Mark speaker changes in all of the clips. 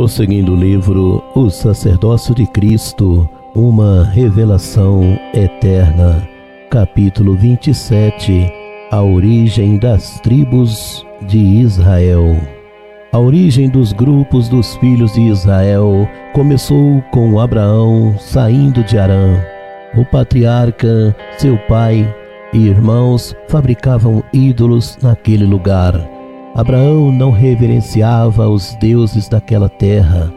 Speaker 1: Prosseguindo o livro O Sacerdócio de Cristo, uma revelação eterna, capítulo 27, a origem das tribos de Israel. A origem dos grupos dos filhos de Israel começou com Abraão saindo de Harã. O patriarca, seu pai e irmãos fabricavam ídolos naquele lugar. Abraão não reverenciava os deuses daquela terra.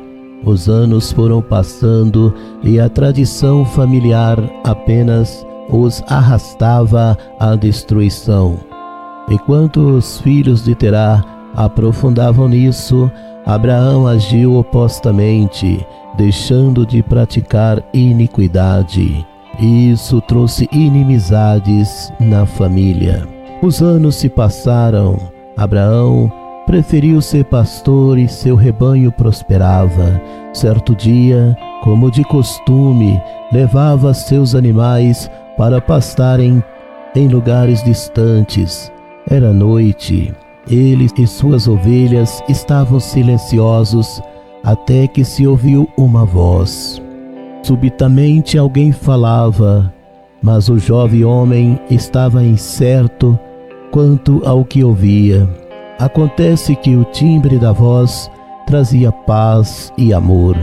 Speaker 1: Os anos foram passando e a tradição familiar apenas os arrastava à destruição. Enquanto os filhos de Terá aprofundavam nisso, Abraão agiu opostamente, deixando de praticar iniquidade. Isso trouxe inimizades na família. Os anos se passaram. Abraão preferiu ser pastor e seu rebanho prosperava. Certo dia, como de costume, levava seus animais para pastarem em lugares distantes. Era noite. Ele e suas ovelhas estavam silenciosos até que se ouviu uma voz. Subitamente alguém falava, mas o jovem homem estava incerto quanto ao que ouvia. Acontece que o timbre da voz trazia paz e amor.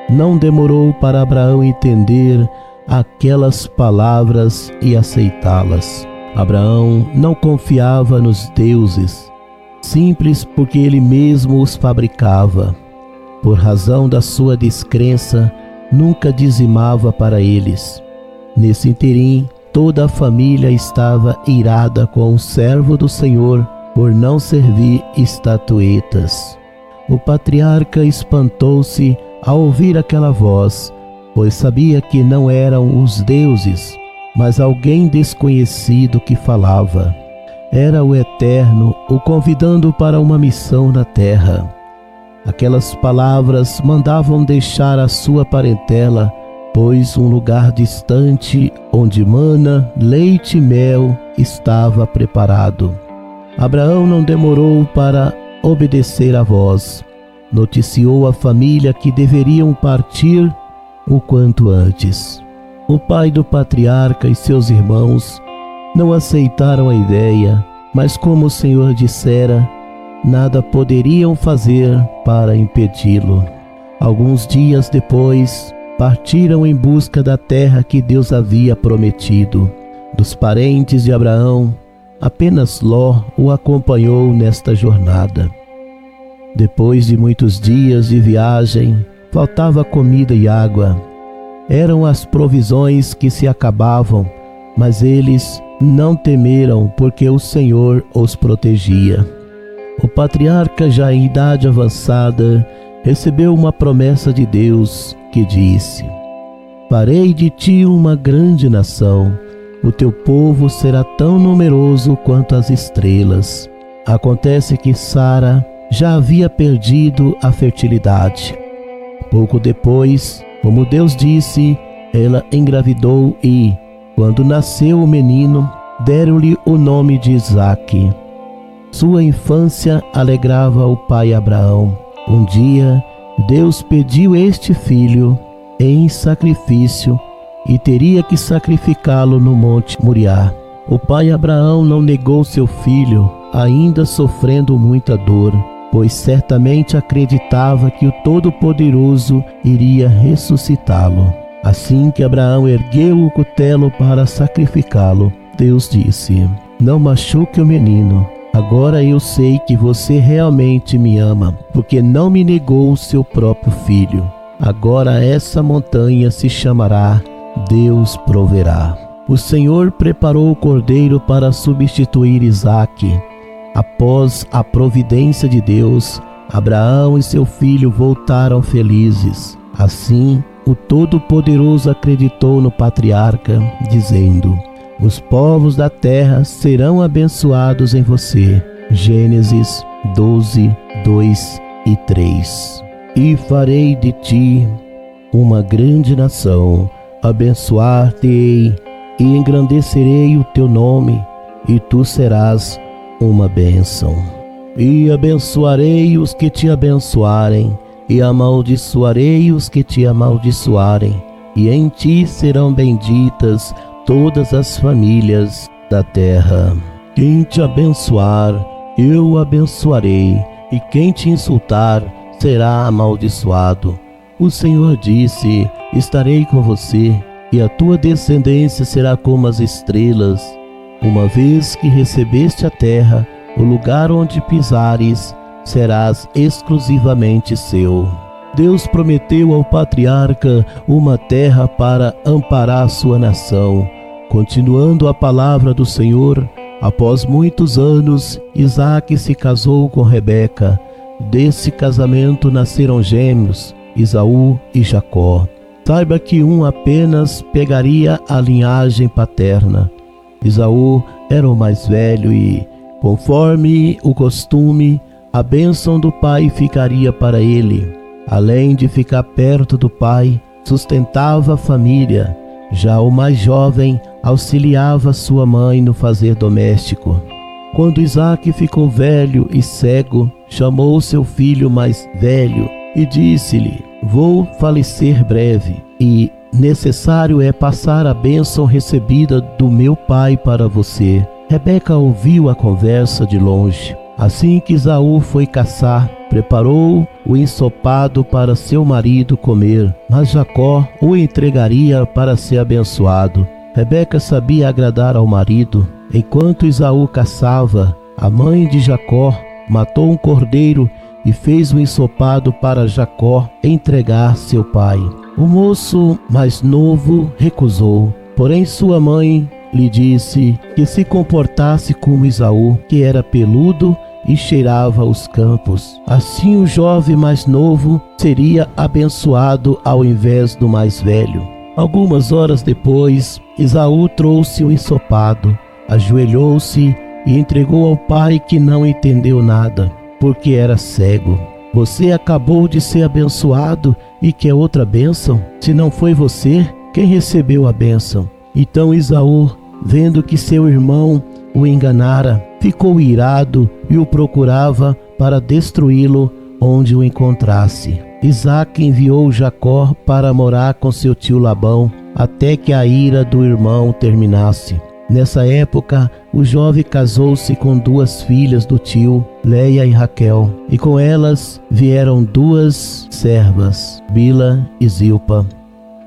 Speaker 1: Não demorou para Abraão entender aquelas palavras e aceitá-las. Abraão não confiava nos deuses, simples porque ele mesmo os fabricava. Por razão da sua descrença, nunca dizimava para eles. Nesse interim, toda a família estava irada com o servo do Senhor por não servir estatuetas. O patriarca espantou-se ao ouvir aquela voz, pois sabia que não eram os deuses, mas alguém desconhecido que falava. Era o Eterno o convidando para uma missão na terra. Aquelas palavras mandavam deixar a sua parentela, pois um lugar distante, onde mana, leite e mel, estava preparado. Abraão não demorou para obedecer à voz. Noticiou à família que deveriam partir o quanto antes. O pai do patriarca e seus irmãos não aceitaram a ideia, mas como o Senhor dissera, nada poderiam fazer para impedi-lo. Alguns dias depois, partiram em busca da terra que Deus havia prometido. Dos parentes de Abraão, apenas Ló o acompanhou nesta jornada. Depois de muitos dias de viagem, faltava comida e água. Eram as provisões que se acabavam, mas eles não temeram porque o Senhor os protegia. O patriarca, já em idade avançada, recebeu uma promessa de Deus que disse: farei de ti uma grande nação, o teu povo será tão numeroso quanto as estrelas. Acontece que Sara já havia perdido a fertilidade. Pouco depois, como Deus disse, ela engravidou e, quando nasceu o menino, deram-lhe o nome de Isaque. Sua infância alegrava o pai Abraão. Um dia, Deus pediu este filho em sacrifício e teria que sacrificá-lo no monte Moriá. O pai Abraão não negou seu filho, ainda sofrendo muita dor, pois certamente acreditava que o Todo-Poderoso iria ressuscitá-lo. Assim que Abraão ergueu o cutelo para sacrificá-lo, Deus disse: não machuque o menino. Agora eu sei que você realmente me ama, porque não me negou o seu próprio filho. Agora essa montanha se chamará Deus Proverá. O Senhor preparou o cordeiro para substituir Isaque. Após a providência de Deus, Abraão e seu filho voltaram felizes. Assim, o Todo-Poderoso acreditou no patriarca, dizendo: os povos da terra serão abençoados em você. Gênesis 12, 2 e 3. E farei de ti uma grande nação, abençoar-te-ei e engrandecerei o teu nome, e tu serás uma bênção. E abençoarei os que te abençoarem, e amaldiçoarei os que te amaldiçoarem, e em ti serão benditas todas as famílias da terra. Quem te abençoar, eu abençoarei, e quem te insultar será amaldiçoado. O Senhor disse: estarei com você, e a tua descendência será como as estrelas. Uma vez que recebeste a terra, o lugar onde pisares serás exclusivamente seu. Deus prometeu ao patriarca uma terra para amparar sua nação. Continuando a palavra do Senhor, após muitos anos, Isaque se casou com Rebeca. Desse casamento nasceram gêmeos, Esaú e Jacó. Saiba que um apenas pegaria a linhagem paterna. Esaú era o mais velho e, conforme o costume, a bênção do pai ficaria para ele. Além de ficar perto do pai, sustentava a família. Já o mais jovem auxiliava sua mãe no fazer doméstico. Quando Isaque ficou velho e cego, chamou seu filho mais velho e disse-lhe: vou falecer breve, e necessário é passar a bênção recebida do meu pai para você. Rebeca ouviu a conversa de longe. Assim que Esaú foi caçar, preparou o ensopado para seu marido comer, mas Jacó o entregaria para ser abençoado. Rebeca sabia agradar ao marido. Enquanto Esaú caçava, a mãe de Jacó matou um cordeiro e fez o ensopado para Jacó entregar seu pai. O moço mais novo recusou, porém sua mãe lhe disse que se comportasse como Esaú, que era peludo e cheirava os campos. Assim o jovem mais novo seria abençoado ao invés do mais velho. Algumas horas depois, Esaú trouxe o ensopado, ajoelhou-se e entregou ao pai, que não entendeu nada, porque era cego. Você acabou de ser abençoado e quer outra bênção? Se não foi você, quem recebeu a bênção? Então Esaú, vendo que seu irmão o enganara, ficou irado e o procurava para destruí-lo onde o encontrasse. Isaque enviou Jacó para morar com seu tio Labão, até que a ira do irmão terminasse. Nessa época, o jovem casou-se com 2 filhas do tio, Leia e Raquel, e com elas vieram 2 servas, Bila e Zilpa.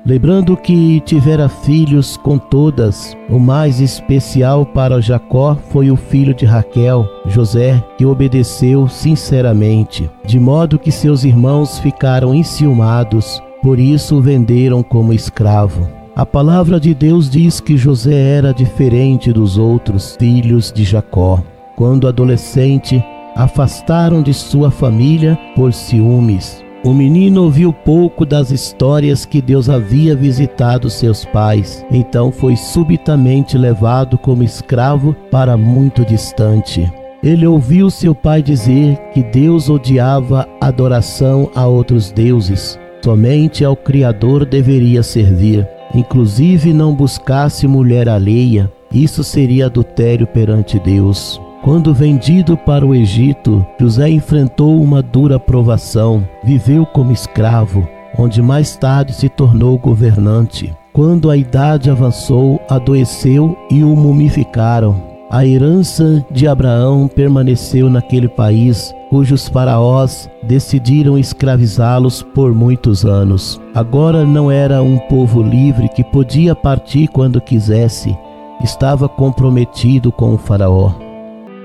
Speaker 1: Lembrando que tivera filhos com todas, o mais especial para Jacó foi o filho de Raquel, José, que obedeceu sinceramente, de modo que seus irmãos ficaram enciumados, por isso o venderam como escravo. A palavra de Deus diz que José era diferente dos outros filhos de Jacó. Quando adolescente, afastaram de sua família por ciúmes. O menino ouviu pouco das histórias que Deus havia visitado seus pais, então foi subitamente levado como escravo para muito distante. Ele ouviu seu pai dizer que Deus odiava a adoração a outros deuses, somente ao Criador deveria servir. Inclusive não buscasse mulher alheia, isso seria adultério perante Deus. Quando vendido para o Egito, José enfrentou uma dura provação, viveu como escravo, onde mais tarde se tornou governante. Quando a idade avançou, adoeceu e o mumificaram. A herança de Abraão permaneceu naquele país, cujos faraós decidiram escravizá-los por muitos anos. Agora não era um povo livre que podia partir quando quisesse, estava comprometido com o faraó.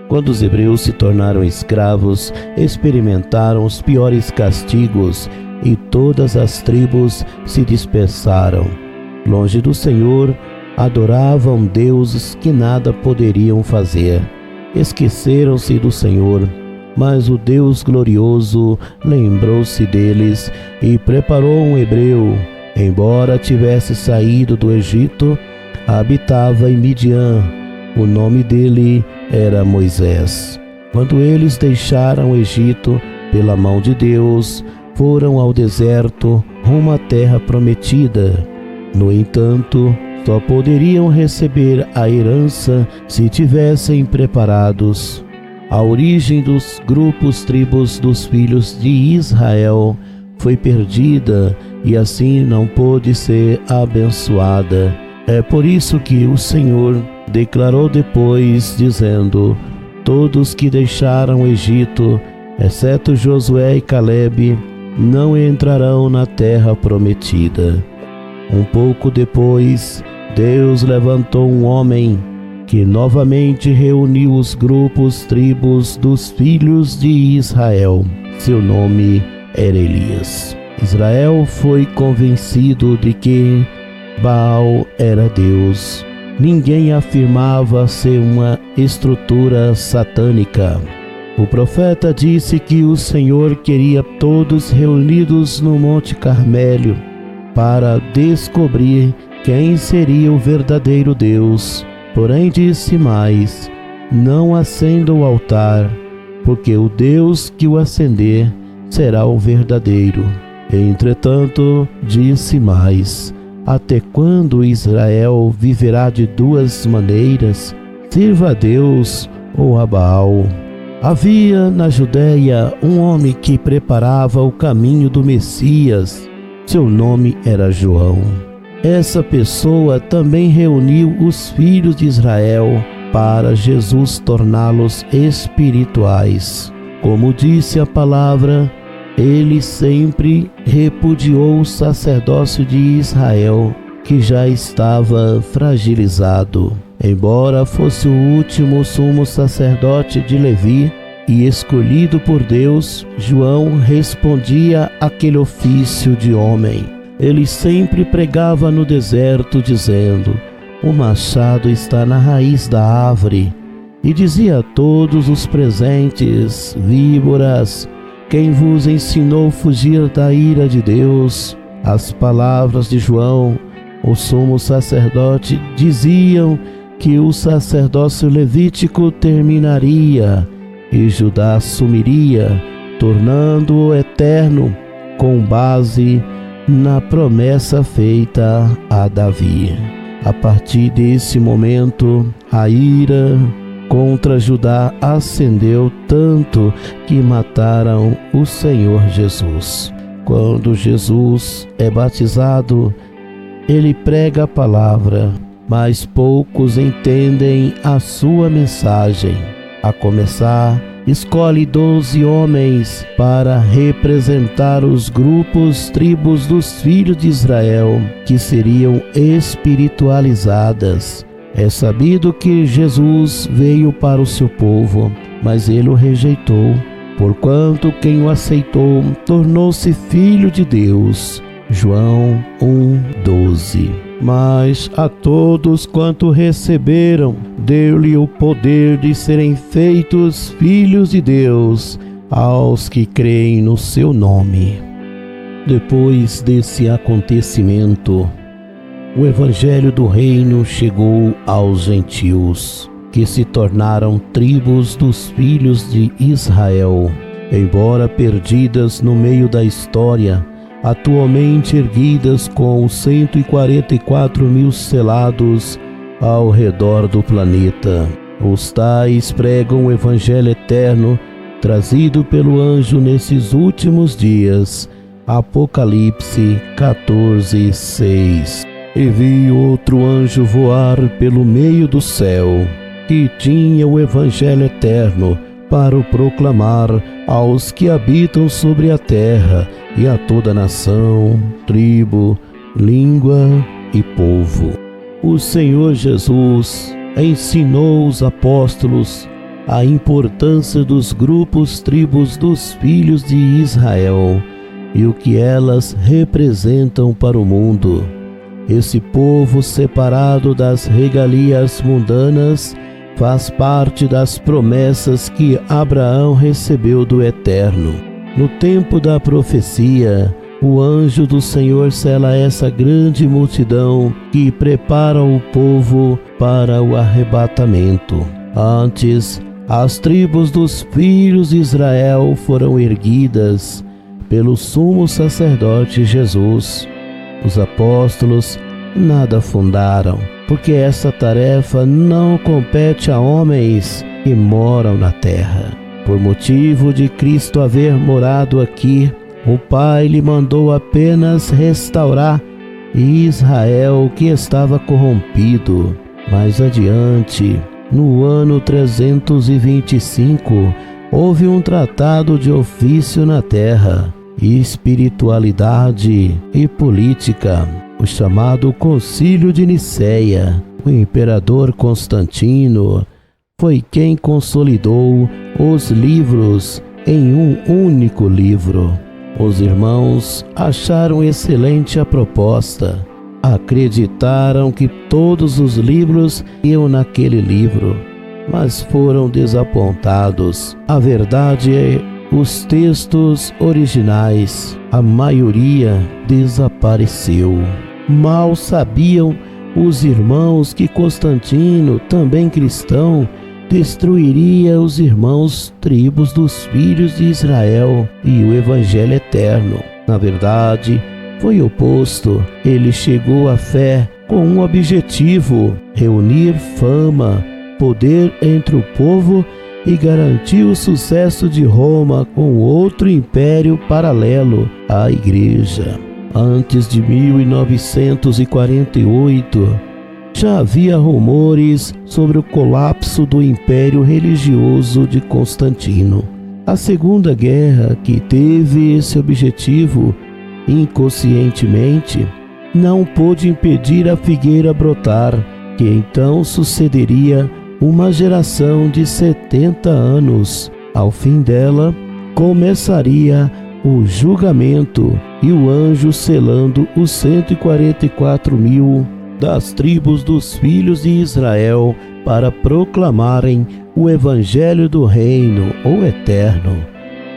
Speaker 1: Quando os hebreus se tornaram escravos, experimentaram os piores castigos e todas as tribos se dispersaram. Longe do Senhor, adoravam deuses que nada poderiam fazer. Esqueceram-se do Senhor, mas o Deus glorioso lembrou-se deles e preparou um hebreu. Embora tivesse saído do Egito, habitava em Midian. O nome dele era Moisés. Quando eles deixaram o Egito pela mão de Deus, foram ao deserto rumo à terra prometida. No entanto, só poderiam receber a herança se tivessem preparados. A origem dos grupos tribos dos filhos de Israel foi perdida e assim não pôde ser abençoada. É por isso que o Senhor declarou depois, dizendo: todos que deixaram o Egito, exceto Josué e Calebe, não entrarão na terra prometida. Um pouco depois, Deus levantou um homem que novamente reuniu os grupos, tribos dos filhos de Israel. Seu nome era Elias. Israel foi convencido de que Baal era Deus. Ninguém afirmava ser uma estrutura satânica. O profeta disse que o Senhor queria todos reunidos no Monte Carmelo para descobrir quem seria o verdadeiro Deus. Porém disse mais: não acenda o altar, porque o Deus que o acender será o verdadeiro. Entretanto, disse mais: até quando Israel viverá de duas maneiras? Sirva a Deus ou a Baal. Havia na Judéia um homem que preparava o caminho do Messias. Seu nome era João. Essa pessoa também reuniu os filhos de Israel para Jesus torná-los espirituais. Como disse a palavra, ele sempre repudiou o sacerdócio de Israel, que já estava fragilizado. Embora fosse o último sumo sacerdote de Levi e escolhido por Deus, João respondia àquele ofício de homem. Ele sempre pregava no deserto, dizendo: o machado está na raiz da árvore. E dizia a todos os presentes: víboras, quem vos ensinou a fugir da ira de Deus? As palavras de João, o sumo sacerdote, diziam que o sacerdócio levítico terminaria e Judá sumiria, tornando-o eterno, com base na promessa feita a Davi. A partir desse momento, a ira contra Judá ascendeu tanto que mataram o Senhor Jesus. Quando Jesus é batizado, ele prega a palavra, mas poucos entendem a sua mensagem. A começar, escolhe 12 homens para representar os grupos, tribos dos filhos de Israel, que seriam espiritualizadas. É sabido que Jesus veio para o seu povo, mas ele o rejeitou, porquanto quem o aceitou tornou-se filho de Deus. João 1:12. Mas a todos quanto receberam, deu-lhe o poder de serem feitos filhos de Deus, aos que creem no seu nome. Depois desse acontecimento, o evangelho do reino chegou aos gentios, que se tornaram tribos dos filhos de Israel. Embora perdidas no meio da história, atualmente erguidas com 144 mil selados ao redor do planeta. Os tais pregam o evangelho eterno trazido pelo anjo nesses últimos dias. Apocalipse 14:6. E vi outro anjo voar pelo meio do céu, que tinha o evangelho eterno para o proclamar aos que habitam sobre a terra e a toda nação, tribo, língua e povo. O Senhor Jesus ensinou os apóstolos a importância dos grupos, tribos dos filhos de Israel e o que elas representam para o mundo. Esse povo separado das regalias mundanas faz parte das promessas que Abraão recebeu do Eterno. No tempo da profecia, o anjo do Senhor sela essa grande multidão que prepara o povo para o arrebatamento. Antes, as tribos dos filhos de Israel foram erguidas pelo sumo sacerdote Jesus. Os apóstolos nada fundaram, porque essa tarefa não compete a homens que moram na terra. Por motivo de Cristo haver morado aqui, O Pai lhe mandou apenas restaurar Israel, que estava corrompido. Mais adiante, no ano 325, houve um tratado de ofício na terra, espiritualidade e política, o chamado Concílio de Nicéia. O imperador Constantino foi quem consolidou os livros em um único livro. Os irmãos acharam excelente a proposta. Acreditaram que todos os livros iam naquele livro, mas foram desapontados. A verdade é, os textos originais, a maioria desapareceu. Mal sabiam os irmãos que Constantino, também cristão, destruiria os irmãos tribos dos filhos de Israel e o Evangelho eterno. Na verdade, foi oposto. Ele chegou à fé com um objetivo: reunir fama, poder entre o povo e garantir o sucesso de Roma com outro império paralelo à Igreja. Antes de 1948, já havia rumores sobre o colapso do império religioso de Constantino. A Segunda Guerra, que teve esse objetivo inconscientemente, não pôde impedir a figueira brotar, que então sucederia uma geração de 70 anos. Ao fim dela, começaria o julgamento e o anjo selando os 144.000 das tribos dos filhos de Israel para proclamarem o Evangelho do Reino, ou Eterno.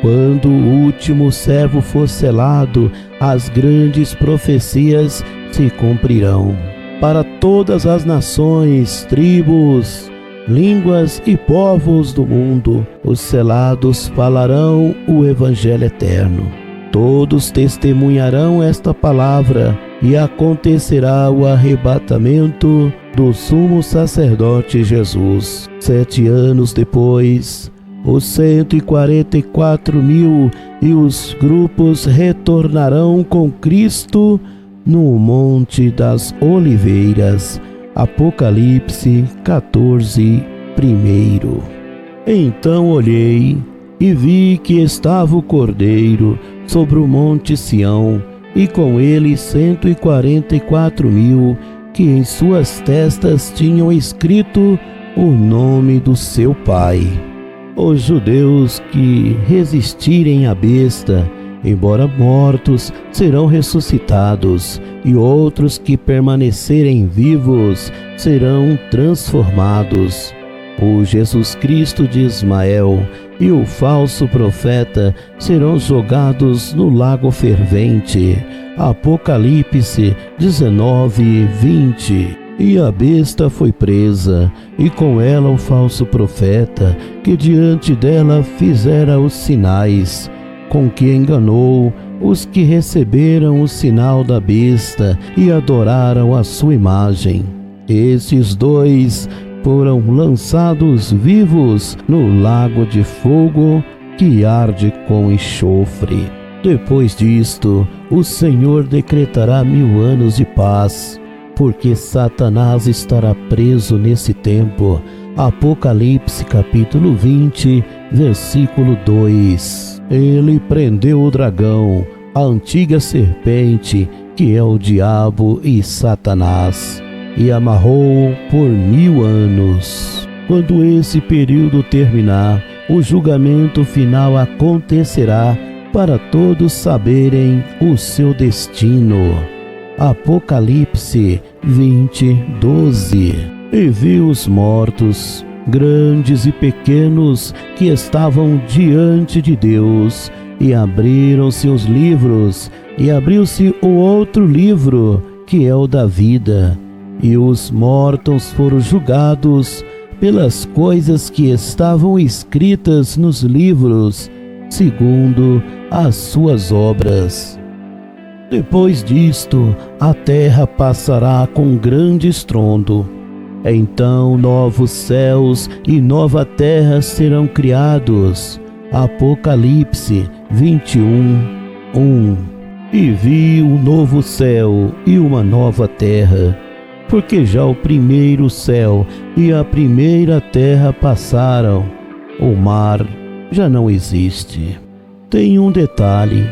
Speaker 1: Quando o último servo for selado, as grandes profecias se cumprirão. Para todas as nações, tribos, línguas e povos do mundo, os selados falarão o Evangelho eterno. Todos testemunharão esta palavra, e acontecerá o arrebatamento do sumo sacerdote Jesus. 7 anos depois, os 144.000 e os grupos retornarão com Cristo no Monte das Oliveiras. Apocalipse 14, 1. Então olhei e vi que estava o Cordeiro sobre o Monte Sião, e com ele 144.000, que em suas testas tinham escrito o nome do seu Pai. Os judeus que resistirem à besta, embora mortos, serão ressuscitados, e outros que permanecerem vivos serão transformados. O Jesus Cristo de Ismael e o falso profeta serão jogados no lago fervente. Apocalipse 19, 20. E a besta foi presa, e com ela o falso profeta, que diante dela fizera os sinais, com que enganou os que receberam o sinal da besta e adoraram a sua imagem. Esses dois foram lançados vivos no lago de fogo que arde com enxofre. Depois disto, o Senhor decretará 1000 anos de paz, porque Satanás estará preso nesse tempo. Apocalipse capítulo 20, versículo 2. Ele prendeu o dragão, a antiga serpente, que é o diabo e Satanás, e amarrou por 1000 anos. Quando esse período terminar, o julgamento final acontecerá para todos saberem o seu destino. Apocalipse 20, 12. E vi os mortos, grandes e pequenos, que estavam diante de Deus, e abriram-se os livros, e abriu-se o outro livro, que é o da vida. E os mortos foram julgados pelas coisas que estavam escritas nos livros, segundo as suas obras. Depois disto, a terra passará com grande estrondo. Então novos céus e nova terra serão criados. Apocalipse 21, E vi um novo céu e uma nova terra, porque já o primeiro céu e a primeira terra passaram, o mar já não existe. Tem um detalhe: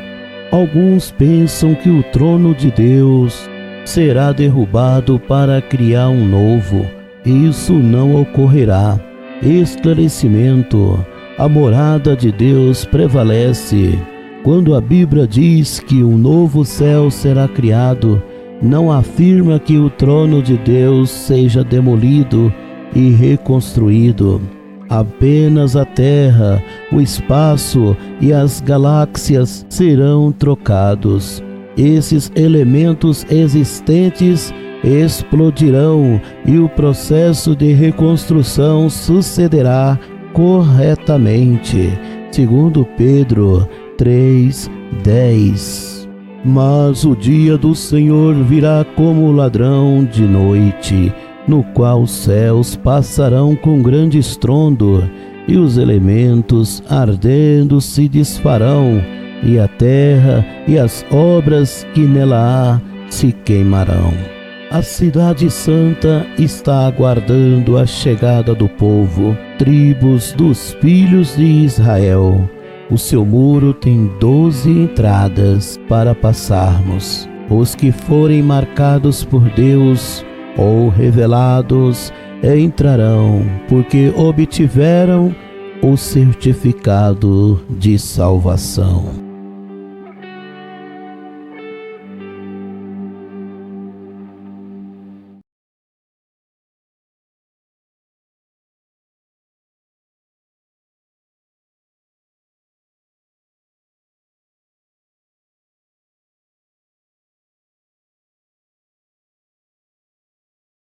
Speaker 1: alguns pensam que o trono de Deus será derrubado para criar um novo. Isso não ocorrerá. Esclarecimento: a morada de Deus prevalece. Quando a Bíblia diz que um novo céu será criado, não afirma que o trono de Deus seja demolido e reconstruído. Apenas a terra, o espaço e as galáxias serão trocados. Esses elementos existentes explodirão e o processo de reconstrução sucederá corretamente. Segundo Pedro 3:10. Mas o dia do Senhor virá como ladrão de noite, no qual os céus passarão com grande estrondo, e os elementos ardendo se desfarão, e a terra e as obras que nela há se queimarão. A cidade santa está aguardando a chegada do povo, tribos dos filhos de Israel. O seu muro tem 12 entradas para passarmos. Os que forem marcados por Deus ou revelados entrarão, porque obtiveram o certificado de salvação.